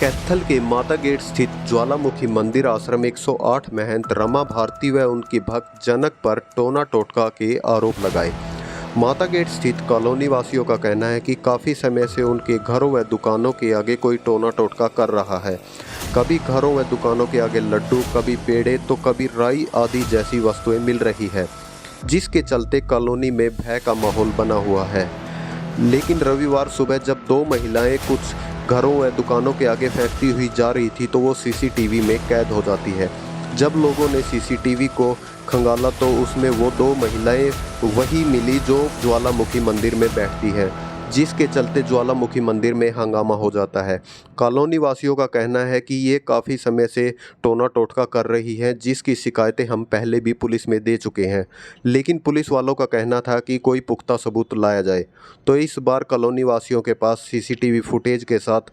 कैथल के माता गेट स्थित ज्वालामुखी मंदिर आश्रम 108 महंत रमा भारती व उनकी भक्त जनक पर टोना टोटका के आरोप लगाए। माता गेट स्थित कॉलोनी वासियों का कहना है कि काफ़ी समय से उनके घरों व दुकानों के आगे कोई टोना टोटका कर रहा है। कभी घरों व दुकानों के आगे लड्डू, कभी पेड़े तो कभी राई आदि जैसी वस्तुएं मिल रही है, जिसके चलते कॉलोनी में भय का माहौल बना हुआ है। लेकिन रविवार सुबह जब दो महिलाएं कुछ घरों व दुकानों के आगे फेंकती हुई जा रही थी तो वो सीसीटीवी में कैद हो जाती है। जब लोगों ने सीसीटीवी को खंगाला तो उसमें वो दो महिलाएं वही मिली जो ज्वालामुखी मंदिर में बैठती है, जिसके चलते ज्वालामुखी मंदिर में हंगामा हो जाता है। कॉलोनी वासियों का कहना है कि ये काफ़ी समय से टोना टोटका कर रही है, जिसकी शिकायतें हम पहले भी पुलिस में दे चुके हैं, लेकिन पुलिस वालों का कहना था कि कोई पुख्ता सबूत लाया जाए। तो इस बार कॉलोनी वासियों के पास सीसीटीवी फुटेज के साथ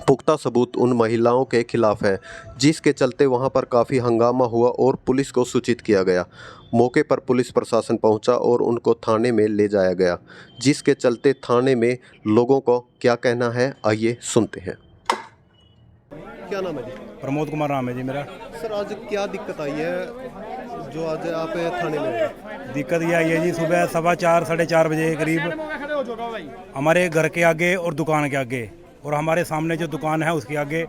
पुख्ता सबूत उन महिलाओं के खिलाफ है, जिसके चलते वहां पर काफ़ी हंगामा हुआ और पुलिस को सूचित किया गया। मौके पर पुलिस प्रशासन पहुंचा और उनको थाने में ले जाया गया, जिसके चलते थाने में लोगों को क्या कहना है, आइए सुनते हैं। क्या नाम है जी? प्रमोद कुमार नाम है जी मेरा। सर, आज क्या दिक्कत आई है जो आज आप थाने में आए? दिक्कत ये आई है जी, सुबह 4:15 साढ़े 4 बजे के करीब हमारे घर के आगे और दुकान के आगे और हमारे सामने जो दुकान है उसके आगे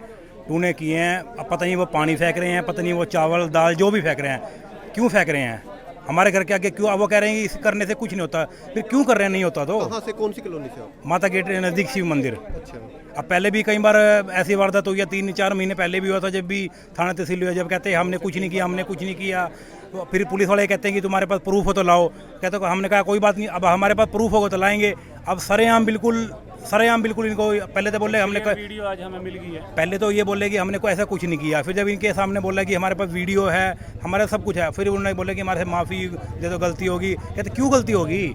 टूने किए हैं। अब पता नहीं वो पानी फेंक रहे हैं, पता नहीं वो चावल दाल जो भी फेंक रहे हैं, क्यों फेंक रहे हैं हमारे घर के आगे, क्यों? अब वो कह रहे हैं कि इस करने से कुछ नहीं होता, फिर क्यों कर रहे हैं? नहीं होता तो कहाँ से, कौन सी कॉलोनी से आप? माता गेट नज़दीक शिव मंदिर। अच्छा। अब पहले भी कई बार ऐसी वारदात हुई है, 3-4 महीने पहले भी हुआ था, जब भी थाना तहसील हुआ, जब कहते हैं हमने कुछ नहीं किया, हमने कुछ नहीं किया। तो फिर पुलिस वाले कहते हैं कि तुम्हारे पास प्रूफ हो तो लाओ। कहते हो, हमने कहा कोई बात नहीं, अब हमारे पास प्रूफ होगा तो लाएंगे। अब सरेआम बिल्कुल इनको पहले तो बोले हमने वीडियो आज हमें मिल गई है। पहले तो ये बोले कि हमने कोई ऐसा कुछ नहीं किया, फिर जब इनके सामने बोला कि हमारे पास वीडियो है, हमारा सब कुछ है, फिर उन्होंने बोले कि हमारे से माफ़ी दे दो, गलती होगी। कहते क्यों गलती होगी?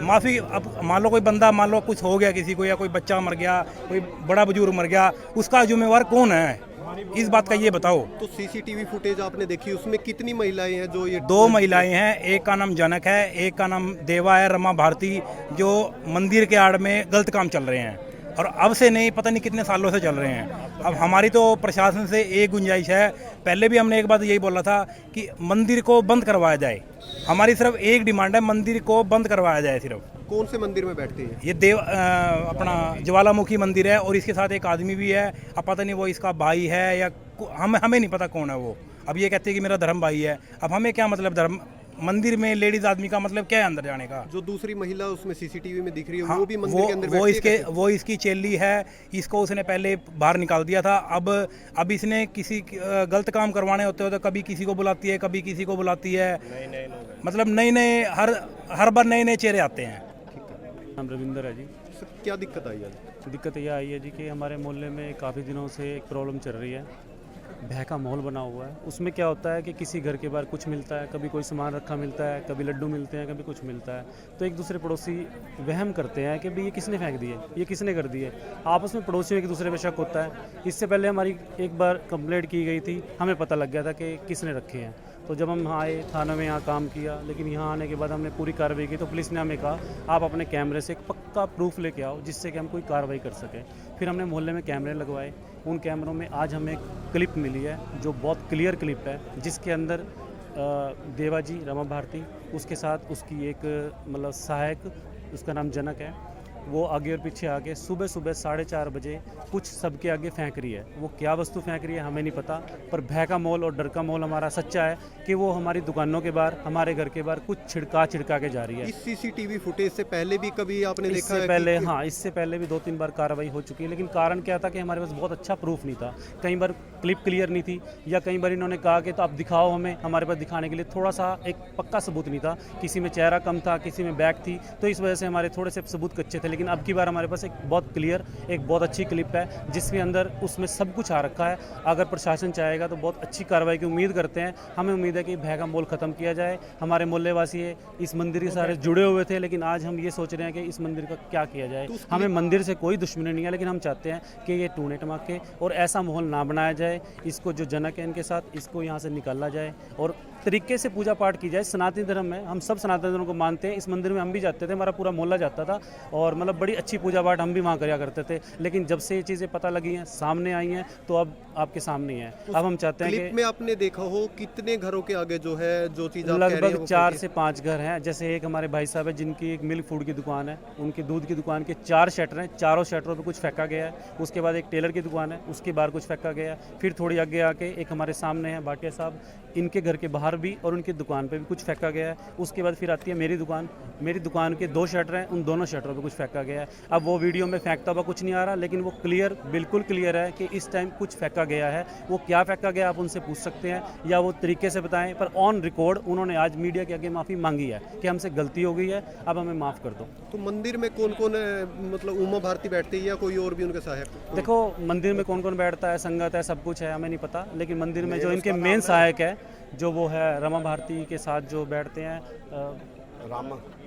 माफ़ी, अब मान लो कोई बंदा, मान लो कुछ हो गया किसी को, या कोई बच्चा मर गया, कोई बड़ा बुजुर्ग मर गया, उसका जिम्मेवार कौन है? इस बात का ये बताओ। तो सीसीटीवी फुटेज आपने देखी, उसमें कितनी महिलाएं हैं जो ये? 2 महिलाएं हैं, एक का नाम जनक है, एक का नाम देवा है, रमा भारती, जो मंदिर के आड़ में गलत काम चल रहे हैं और अब से नहीं, पता नहीं कितने सालों से चल रहे हैं। अब हमारी तो प्रशासन से एक गुंजाइश है, पहले भी हमने एक बात यही बोला था कि मंदिर को बंद करवाया जाए। हमारी सिर्फ एक डिमांड है, मंदिर को बंद करवाया जाए सिर्फ। कौन से मंदिर में बैठती है? ये अपना ज्वालामुखी मंदिर है और इसके साथ एक आदमी भी है। अब पता नहीं वो इसका भाई है या हमें नहीं पता कौन है वो। अब ये कहते हैं कि मेरा धर्म भाई है, अब हमें क्या मतलब धर्म? मंदिर में लेडीज आदमी का मतलब क्या है अंदर जाने का? जो दूसरी महिला उसमें सीसीटीवी में दिख रही है, हाँ, वो भी मंदिर के अंदर वो इसकी चेली है। इसको उसने पहले बाहर निकाल दिया था। अब इसने किसी गलत काम करवाने होते हो तो कभी किसी को बुलाती है, कभी किसी को बुलाती है, मतलब नए हर बार नए चेहरे आते हैं। नाम रविंदर है जी। सर, क्या दिक्कत आई है? दिक्कत यह आई है जी कि हमारे मोहल्ले में काफ़ी दिनों से एक प्रॉब्लम चल रही है, भय का माहौल बना हुआ है। उसमें क्या होता है कि किसी घर के बाहर कुछ मिलता है, कभी कोई सामान रखा मिलता है, कभी लड्डू मिलते हैं, कभी कुछ मिलता है, तो एक दूसरे पड़ोसी वहम करते हैं कि भाई ये किसने फेंक दिए, ये किसने कर दिए। आपस में पड़ोसियों एक दूसरे पे शक होता है। इससे पहले हमारी एक बार कंप्लेंट की गई थी, हमें पता लग गया था कि किसने रखे हैं। तो जब हम आए थाना में, यहाँ काम किया, लेकिन यहाँ आने के बाद हमने पूरी कार्रवाई की तो पुलिस ने हमें कहा आप अपने कैमरे से एक पक्का प्रूफ लेके आओ जिससे कि हम कोई कार्रवाई कर सकें। फिर हमने मोहल्ले में कैमरे लगवाए। उन कैमरों में आज हमें एक क्लिप मिली है जो बहुत क्लियर क्लिप है, जिसके अंदर देवा जी, रमा भारती, उसके साथ उसकी एक मतलब सहायक, उसका नाम जनक है, वो आगे और पीछे आके सुबह 4:30 बजे कुछ सबके आगे फेंक रही है। वो क्या वस्तु फेंक रही है हमें नहीं पता, पर भय का माहौल और डर का माहौल हमारा सच्चा है कि वो हमारी दुकानों के बाहर, हमारे घर के बाहर कुछ छिड़का के जा रही है। इस सीसीटीवी फुटेज से पहले भी कभी आपने देखा है? पहले हाँ, इससे पहले भी 2-3 बार कार्रवाई हो चुकी है, लेकिन कारण क्या था कि हमारे पास बहुत अच्छा प्रूफ नहीं था। कई बार क्लिप क्लियर नहीं थी, या कई बार इन्होंने कहा कि तो आप दिखाओ हमें, हमारे पास दिखाने के लिए थोड़ा सा एक पक्का सबूत नहीं था। किसी में चेहरा कम था, किसी में बैक थी, तो इस वजह से हमारे थोड़े से सबूत कच्चे थे। लेकिन अब की बार हमारे पास एक बहुत क्लियर, एक बहुत अच्छी क्लिप है जिसके अंदर उसमें सब कुछ आ रखा है। अगर प्रशासन चाहेगा तो बहुत अच्छी कार्रवाई की उम्मीद करते हैं। हमें उम्मीद है कि भय का माहौल खत्म किया जाए। हमारे मोहल्ले वासी इस मंदिर के सारे जुड़े हुए थे, लेकिन आज हम ये सोच रहे हैं कि इस मंदिर का क्या किया जाए। हमें मंदिर से कोई दुश्मनी नहीं है, लेकिन हम चाहते हैं कि ये टूने टमाके और ऐसा माहौल ना बनाया जाए। इसको जो जनक है इनके साथ, इसको यहाँ से निकाला जाए और तरीके से पूजा पाठ की जाए। सनातन धर्म में हम सब सनातन धर्म को मानते हैं। इस मंदिर में हम भी जाते थे, हमारा पूरा मोहल्ला जाता था और मतलब बड़ी अच्छी पूजा पाठ हम भी वहाँ करा करते थे। लेकिन जब से ये चीज़ें पता लगी हैं, सामने आई हैं, तो अब आपके सामने ही है। अब हम चाहते हैं क्लिप कि में आपने देखा हो कितने घरों के आगे जो है जो चीज़ आप कह रहे हैं लगभग वो 4 से 5 घर हैं। जैसे एक हमारे भाई साहब है जिनकी एक मिल्क फूड की दुकान है, उनकी दूध की दुकान के 4 शटर हैं, चारों शटरों पे कुछ फेंका गया है। उसके बाद एक टेलर की दुकान है, उसके बाहर कुछ फेंका गया है। फिर थोड़ी आगे आके एक हमारे सामने है भाटिया साहब, इनके घर के बाहर भी और उनकी दुकान पे भी कुछ फेंका गया है। उसके बाद फिर आती है मेरी दुकान के 2 शटर हैं, उन दोनों शटरों पे कुछ फेंका गया है। अब वो वीडियो में फेंकता हुआ कुछ नहीं आ रहा, लेकिन वो क्लियर, बिल्कुल क्लियर है कि इस टाइम कुछ फेंका गया है। वो क्या फेंका गया आप उनसे पूछ सकते हैं या वो तरीके से बताएं, पर ऑन रिकॉर्ड उन्होंने आज मीडिया के आगे माफ़ी मांगी है कि हमसे गलती हो गई है, अब हमें माफ़ कर दो। तो मंदिर में कौन कौन मतलब उमा भारती बैठती है या कोई और भी उनके सहायक? देखो मंदिर में कौन कौन बैठता है, संगत है, सब कुछ है, हमें नहीं पता। लेकिन मंदिर में जो इनके मेन सहायक है, जो वो है रमा भारती के साथ जो बैठते हैं,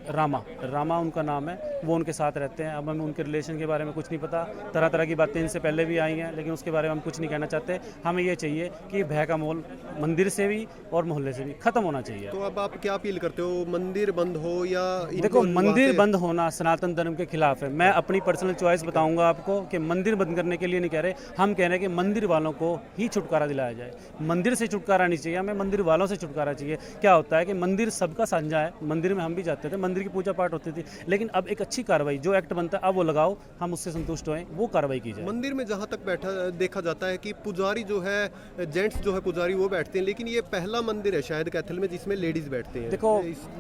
रामा उनका नाम है, वो उनके साथ रहते हैं। अब हमें उनके रिलेशन के बारे में कुछ नहीं पता। तरह तरह की बातें इनसे पहले भी आई हैं, लेकिन उसके बारे में हम कुछ नहीं कहना चाहते। हमें ये चाहिए कि भय का माहौल मंदिर से भी और मोहल्ले से भी ख़त्म होना चाहिए। तो अब आप क्या अपील करते हो, मंदिर बंद हो या देखो मंदिर बंद होना सनातन धर्म के खिलाफ है। मैं अपनी पर्सनल चॉइस बताऊंगा आपको कि मंदिर बंद करने के लिए नहीं कह रहे, हम कह रहे हैं कि मंदिर वालों को ही छुटकारा दिलाया जाए। मंदिर से छुटकारा नहीं चाहिए हमें, मंदिर वालों से छुटकारा चाहिए। क्या होता है कि मंदिर सबका साझा है, मंदिर में हम भी जाते थे, मंदिर की पूजा पाठ होती थी, लेकिन अब एक अच्छी कार्रवाई जो एक्ट बनता है अब वो लगाओ, हम उससे संतुष्ट होएं, वो कार्रवाई की जाए। मंदिर में जहाँ तक बैठा देखा जाता है कि पुजारी जो है, जेंट्स जो है पुजारी वो बैठते हैं, लेकिन ये पहला मंदिर है शायद कैथल में जिसमें लेडीज बैठते हैं। देखो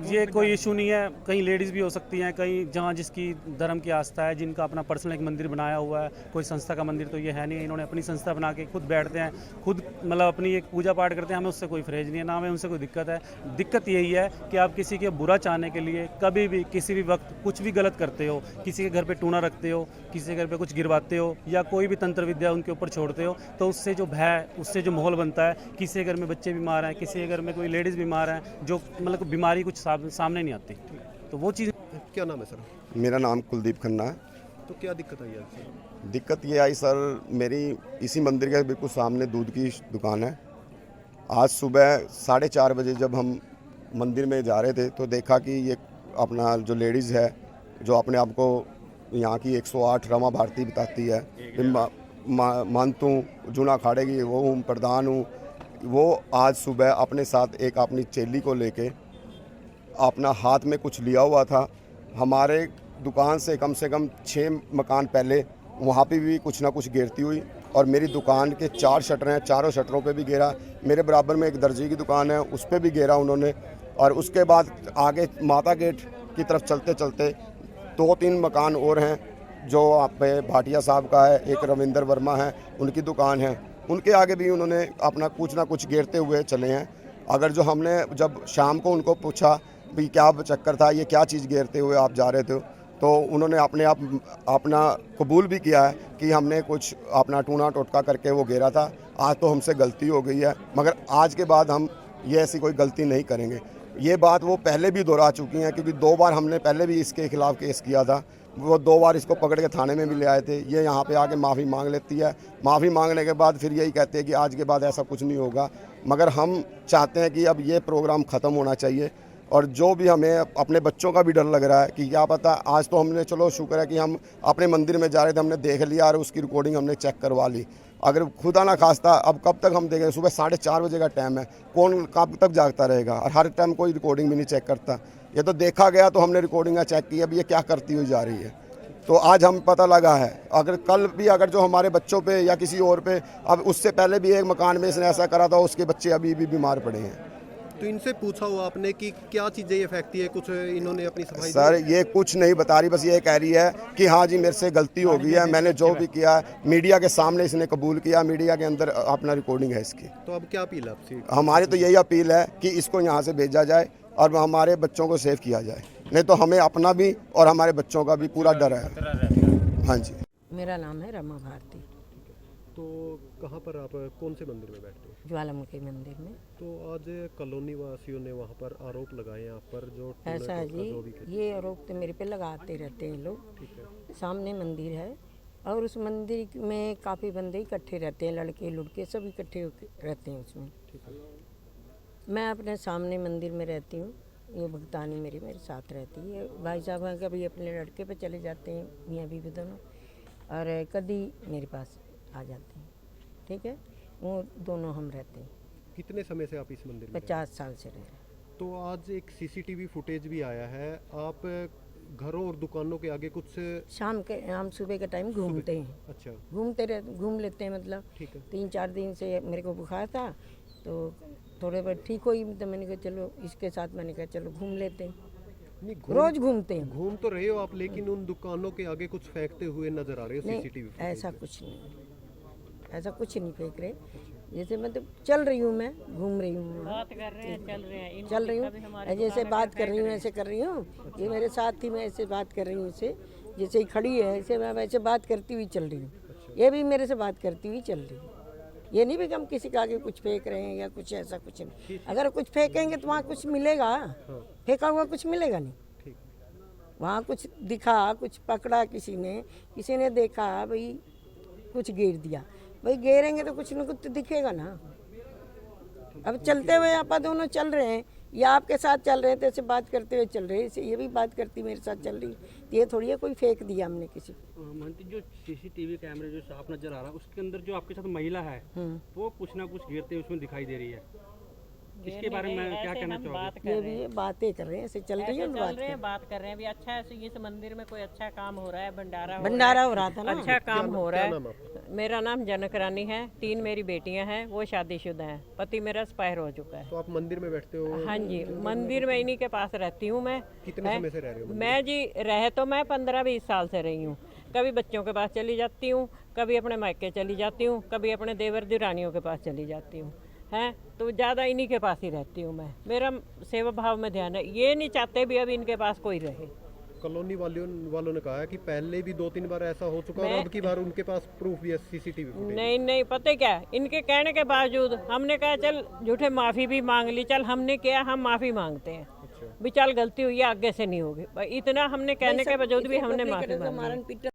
ये कोई इशू नहीं है, कहीं लेडीज़ भी हो सकती हैं, कहीं जहाँ जिसकी धर्म की आस्था है, जिनका अपना पर्सनल एक मंदिर बनाया हुआ है। कोई संस्था का मंदिर तो ये है नहीं, इन्होंने अपनी संस्था बना के खुद बैठते हैं, खुद मतलब अपनी एक पूजा पाठ करते हैं। हमें उससे कोई फ्रेज नहीं है, ना हमें उनसे कोई दिक्कत है। दिक्कत यही है कि आप किसी के बुरा चाहने के लिए कभी भी किसी भी वक्त कुछ भी गलत करते हो, किसी के घर पे टूना रखते हो, किसी के घर पे कुछ गिरवाते हो या कोई भी तंत्र विद्या उनके ऊपर छोड़ते हो, तो उससे जो भय, उससे जो माहौल बनता है, किसी के घर में बच्चे बीमार हैं, किसी के घर में कोई लेडीज़ बीमार हैं, जो मतलब बीमारी कुछ सामने नहीं आती, तो वो चीज़। क्या नाम है सर? मेरा नाम कुलदीप खन्ना है। तो क्या दिक्कत आई आज सर? दिक्कत ये आई सर, मेरी इसी मंदिर के बिल्कुल सामने दूध की दुकान है। आज सुबह 4:30 बजे जब हम मंदिर में जा रहे थे तो देखा कि ये अपना जो लेडीज़ है, जो अपने आप को यहाँ की 108 रमा भारती बताती है, मानतू जूना अखाड़े की वो हूँ, प्रधान हूँ, वो आज सुबह अपने साथ एक अपनी चेली को लेके अपना हाथ में कुछ लिया हुआ था। हमारे दुकान से कम 6 मकान पहले वहाँ पे भी कुछ ना कुछ गिरती हुई और मेरी दुकान के 4 शटर हैं, चारों शटरों पे भी गिरा। मेरे बराबर में एक दर्जी की दुकान है, उस पर भी गिरा उन्होंने। और उसके बाद आगे माता गेट की तरफ चलते चलते 2-3 मकान और हैं जो आप पे भाटिया साहब का है, एक रविंदर वर्मा है, उनकी दुकान है, उनके आगे भी उन्होंने अपना कुछ ना कुछ गिरते हुए चले हैं। अगर जो हमने जब शाम को उनको पूछा भाई क्या चक्कर था, ये क्या चीज़ गिरते हुए आप जा रहे थे, तो उन्होंने अपने आप अपना कबूल भी किया है कि हमने कुछ अपना टूना टोटका करके वो गिरा था। आज तो हमसे गलती हो गई है, मगर आज के बाद हम ये ऐसी कोई गलती नहीं करेंगे। ये बात वो पहले भी दोहरा चुकी हैं, क्योंकि 2 बार हमने पहले भी इसके खिलाफ़ केस किया था। वो 2 बार इसको पकड़ के थाने में भी ले आए थे। ये यहाँ पे आके माफ़ी मांग लेती है, माफ़ी मांगने के बाद फिर यही कहते हैं कि आज के बाद ऐसा कुछ नहीं होगा। मगर हम चाहते हैं कि अब ये प्रोग्राम ख़त्म होना चाहिए। और जो भी हमें अपने बच्चों का भी डर लग रहा है कि क्या पता, आज तो हमने चलो शुक्र है कि हम अपने मंदिर में जा रहे थे, हमने देख लिया और उसकी रिकॉर्डिंग हमने चेक करवा ली। अगर खुदा ना खास्ता अब कब तक हम देखें, सुबह 4:30 बजे का टाइम है, कौन कब तक जागता रहेगा? और हर टाइम कोई रिकॉर्डिंग भी नहीं चेक करता। ये तो देखा गया तो हमने रिकॉर्डिंग चेक की, अब ये क्या करती हुई जा रही है। तो आज हम पता लगा है, अगर कल भी अगर जो हमारे बच्चों पे या किसी और पे, अब उससे पहले भी एक मकान में इसने ऐसा करा था, उसके बच्चे अभी भी बीमार पड़े हैं। तो इनसे पूछा हुआ आपने कि क्या चीज़ें ये फेंकती है? कुछ इन्होंने अपनी सफाई सर ये कुछ नहीं बता रही, बस ये कह रही है कि हाँ जी मेरे से गलती हो गई है, मैंने जो भी किया मीडिया के सामने इसने कबूल किया, मीडिया के अंदर अपना रिकॉर्डिंग है इसकी। तो अब क्या अपील है आपसे? हमारी तो यही अपील है कि इसको यहाँ से भेजा जाए और हमारे बच्चों को सेव किया जाए, नहीं तो हमें अपना भी और हमारे बच्चों का भी पूरा डर है। हाँ जी। मेरा नाम है रमा भारती। तो कहाँ पर आप कौन से मंदिर में बैठते हो? ज्वालामुखी मंदिर में। तो आज कॉलोनी वासियों ने वहाँ पर आरोप लगाए हैं आप पर, जो ऐसा है जो भी जी, ये आरोप तो मेरे पे लगाते रहते हैं लोग। ठीक है। सामने मंदिर है और उस मंदिर में काफ़ी बंदे इकट्ठे रहते हैं, लड़के लुड़के सब इकट्ठे रहते हैं उसमें। ठीक है। मैं अपने सामने मंदिर में रहती हूँ। ये भगतानी मेरी मेरे साथ रहती है। भाई साहब हैं, कभी अपने लड़के पे चले जाते हैं, मियाँ बीवी दोनों, और कभी मेरे पास आ जाते हैं। ठीक है, वो दोनों हम रहते हैं। कितने समय से आप इस मंदिर में 50 साल से रह रहे हैं। तो आज एक सीसीटीवी फुटेज भी आया है, आप घरों और दुकानों के आगे कुछ शाम के हम सुबह के टाइम घूमते हैं, अच्छा घूम लेते हैं। मतलब ठीक है 3-4 दिन से मेरे को बुखार था, तो थोड़े बहुत ठीक हुई, तो मैंने कहा चलो इसके साथ, मैंने कहा चलो घूम लेते हैं। नहीं रोज घूमते हैं। घूम तो रहे हो आप, लेकिन उन दुकानों के आगे कुछ फेंकते हुए नजर आ रहे हो नहीं, सीसीटीवी ऐसा कुछ नहीं, ऐसा कुछ नहीं फेंक रहे। जैसे मतलब चल रही हूँ, मैं घूम रही हूँ, बात कर रहे हैं, चल रहे हैं, चल रही हूँ, जैसे बात कर रही हूँ ऐसे कर रही हूँ। ये मेरे साथ थी, मैं ऐसे बात कर रही हूँ इससे, जैसे ही खड़ी है ऐसे मैं वैसे बात करती हुई चल रही हूँ। ये भी मेरे से बात करती हुई चल रही है। ये नहीं भी कि हम किसी के आगे कुछ फेंक रहे हैं या कुछ, ऐसा कुछ नहीं। अगर कुछ फेंकेंगे तो वहाँ कुछ मिलेगा, फेंका हुआ कुछ मिलेगा नहीं। वहाँ कुछ दिखा, कुछ पकड़ा, किसी ने देखा, भाई कुछ गिर दिया, भाई गिरेंगे तो कुछ न कुछ तो दिखेगा ना। अब चलते हुए आप दोनों चल रहे हैं, या आपके साथ चल रहे हैं तो ऐसे बात करते हुए चल रहे हैं, इसे ये भी बात करती मेरे साथ चल रही। तो ये थोड़ी है कोई फेंक दिया हमने किसी को। महंती, जो सीसीटीवी कैमरे जो साफ नजर आ रहा है, उसके अंदर जो आपके साथ महिला है वो कुछ ना कुछ गिरते उसमें दिखाई दे रही है, इसके बारे में क्या कहना चाहोगे? ये भी ये बातें कर रहे हैं, ऐसे चल रही है बात कर रहे हैं। अभी अच्छा है, इस मंदिर में कोई अच्छा काम हो रहा है, भंडारा हो रहा था ना। अच्छा काम हो रहा है। मेरा नाम जनक रानी है, 3 मेरी बेटियां हैं, वो शादीशुदा हैं, पति मेरा एक्सपायर हो चुका है। तो आप मंदिर में बैठते हो? हाँ जी, मंदिर में इन्हीं के पास रहती हूँ मैं। कितने समय से रह रहे हो? मैं जी रह तो मैं 15-20 साल से रही हूँ। कभी बच्चों के पास चली जाती हूँ, कभी अपने मायके चली जाती हूँ, कभी अपने देवर दिरानियों के पास चली जाती हूँ, हैं तो ज़्यादा इन्हीं के पास ही रहती हूँ मैं। मेरा सेवा भाव में ध्यान है, ये नहीं चाहते भी अब इनके पास कोई रहे। कॉलोनी वालों ने कहा है कि पहले भी 2-3 बार ऐसा हो चुका है और अब की बार उनके पास प्रूफ भी है, सीसीटीवी फुटेज। नहीं पता क्या, इनके कहने के बावजूद हमने कहा चल झूठे माफ़ी भी मांग ली, चल हमने किया, हम माफ़ी मांगते हैं। भी चल गलती हुई है, आगे से नहीं होगी। इतना हमने कहने के बावजूद भी हमने माफ़ी मांगी।